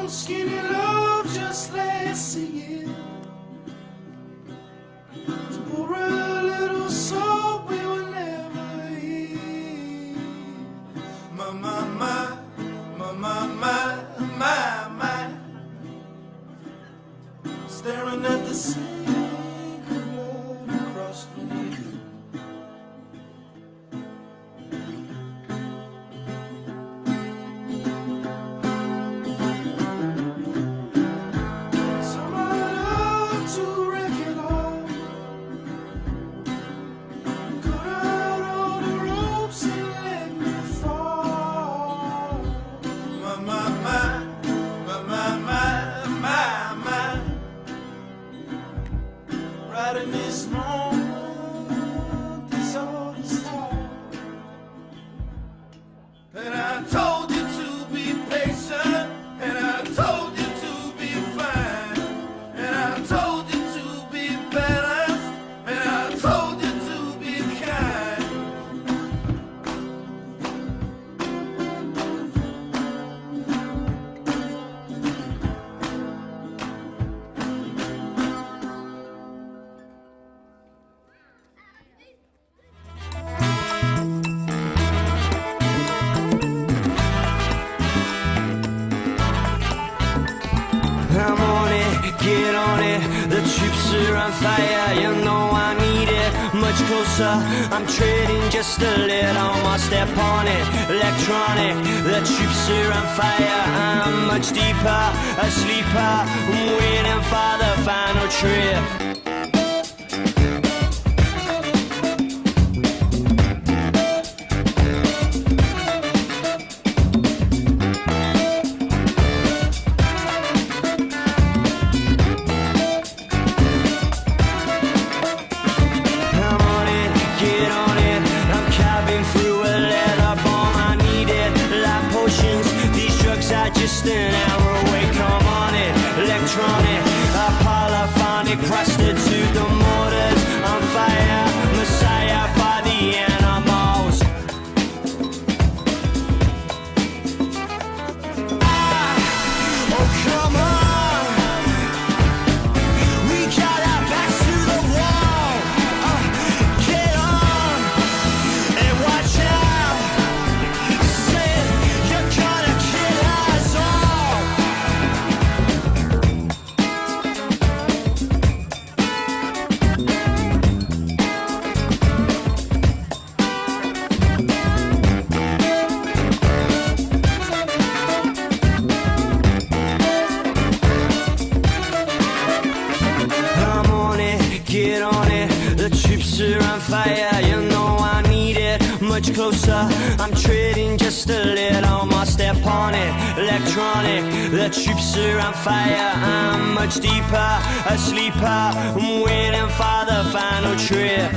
skinny love just lay singing. To pour a little soul we will never hear. My, my, my, my, my, my, my, my. Staring at the same color across the room. Right in this moment, this all is time. And I told you to be patient, and I told you to be fine, and I told you to be balanced, and I told you to be kind. I'm on it, get on it. The troops are on fire, you know I need it. Much closer, I'm treading just a little more. Step on it, electronic. The troops are on fire, I'm much deeper, a sleeper. I'm waiting for the final trip. Just an hour away, come on it, electronic, polyphonic, prostitute, the mortars on fire, messiah for the animals. Oh come on, we got our backs to the wall, get on, and watch out, say you're gonna kill us all. I'm on it, get on it. The troops are on fire, you know I need it. Much closer, I'm treading just a little more. Step on it, electronic. The troops are on fire, I'm much deeper, a sleeper. I'm waiting for the final trip.